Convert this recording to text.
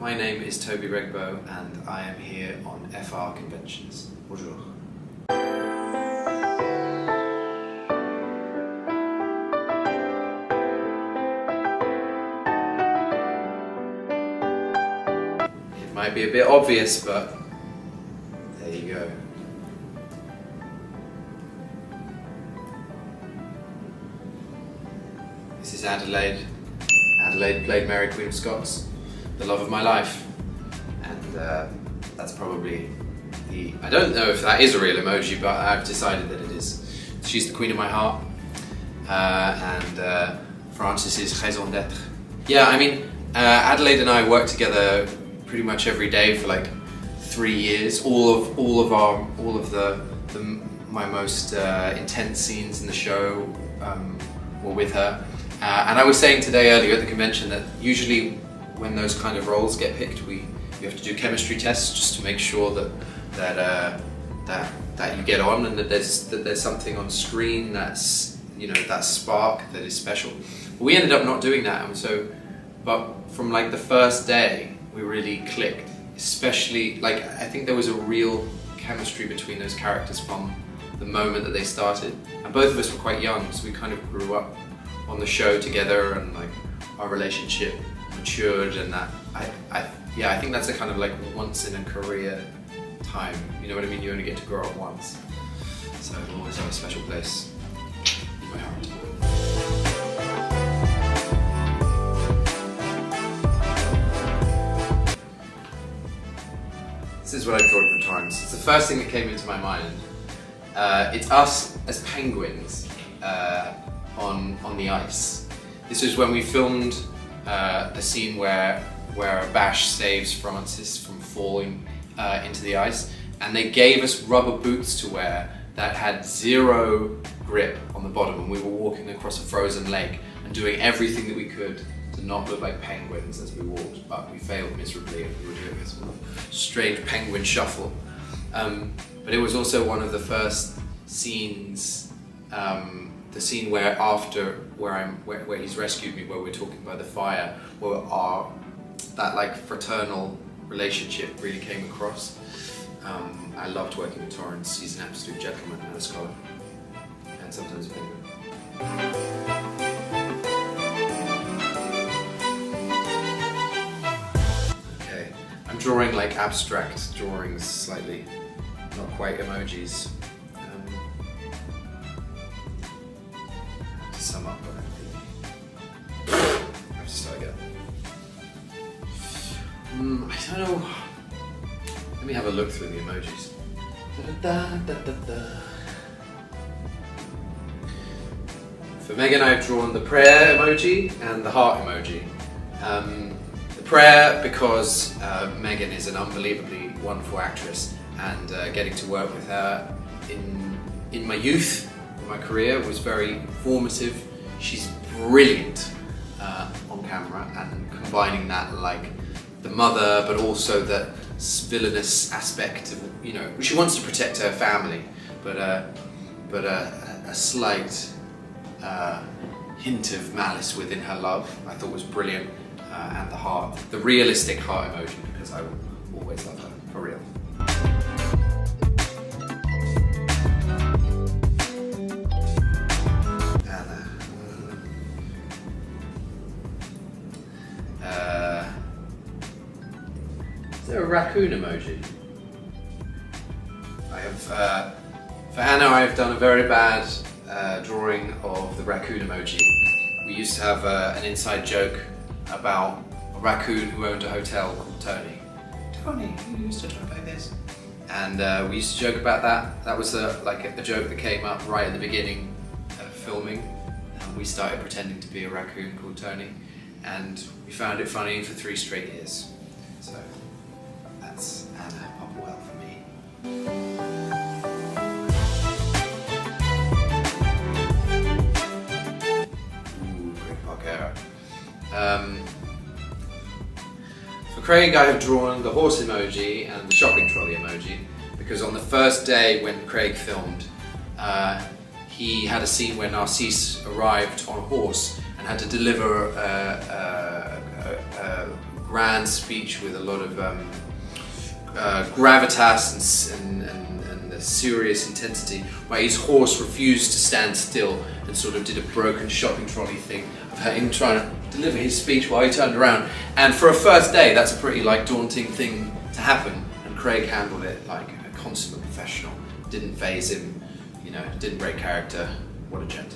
my name is Toby Regbo and I am here on FR Conventions. Bonjour. It might be a bit obvious, but there you go. This is Adelaide. Adelaide played Mary Queen of Scots, the love of my life, and that's probably the... I don't know if that is a real emoji, but I've decided that it is. She's the queen of my heart, and Frances is raison d'être. Yeah, I mean, Adelaide and I worked together pretty much every day for like 3 years. All of my most intense scenes in the show were with her. And I was saying today earlier at the convention that usually when those kind of roles get picked, you have to do chemistry tests just to make sure that you get on and that there's something on screen that's, you know, that spark that is special. But we ended up not doing that, and but from like the first day we really clicked. Especially, like, I think there was a real chemistry between those characters from the moment that they started, and both of us were quite young, so we kind of grew up on the show together, and like our relationship matured, and that I think that's a kind of like once in a career time, you know what I mean? You only get to grow up once, so it'll always have a special place in my heart. This is what I drawn for times. It's the first thing that came into my mind. It's us as penguins on the ice. This was when we filmed the scene where Bash saves Frances from falling into the ice, and they gave us rubber boots to wear that had zero grip on the bottom, and we were walking across a frozen lake and doing everything that we could to not look like penguins as we walked, but we failed miserably, and we were doing this sort of strange penguin shuffle. But it was also one of the first scenes, the scene where he's rescued me, where we're talking by the fire, where that like fraternal relationship really came across. I loved working with Torrance. He's an absolute gentleman and a scholar, and sometimes a penguin. Okay, I'm drawing like abstract drawings slightly, not quite emojis. To sum up what I have to start again. I don't know. Let me have a look through the emojis. For Megan, I've drawn the prayer emoji and the heart emoji. The prayer because Megan is an unbelievably wonderful actress, and getting to work with her in my youth, in my career, was very formative. She's brilliant on camera, and combining that like the mother, but also the villainous aspect of, you know, she wants to protect her family, but a slight hint of malice within her love, I thought was brilliant, and the heart, the realistic heart emoji, because I will always love her, for real. Is there a raccoon emoji? I have, for Anna, I have done a very bad drawing of the raccoon emoji. We used to have an inside joke about a raccoon who owned a hotel called Tony. Tony, you used to talk like this. And we used to joke about that. That was like a joke that came up right at the beginning of filming. And we started pretending to be a raccoon called Tony. And we found it funny for 3 straight years. So that's Anna Popwell for me. Ooh, Craig Parker. For Craig, I have drawn the horse emoji and the shopping trolley emoji, because on the first day when Craig filmed, he had a scene where Narcisse arrived on a horse and had to deliver grand speech with a lot of gravitas and a serious intensity, where his horse refused to stand still and sort of did a broken shopping trolley thing about him trying to deliver his speech while he turned around. And for a first day, that's a pretty like daunting thing to happen. And Craig handled it like a consummate professional. Didn't faze him, you know, didn't break character. What a gent.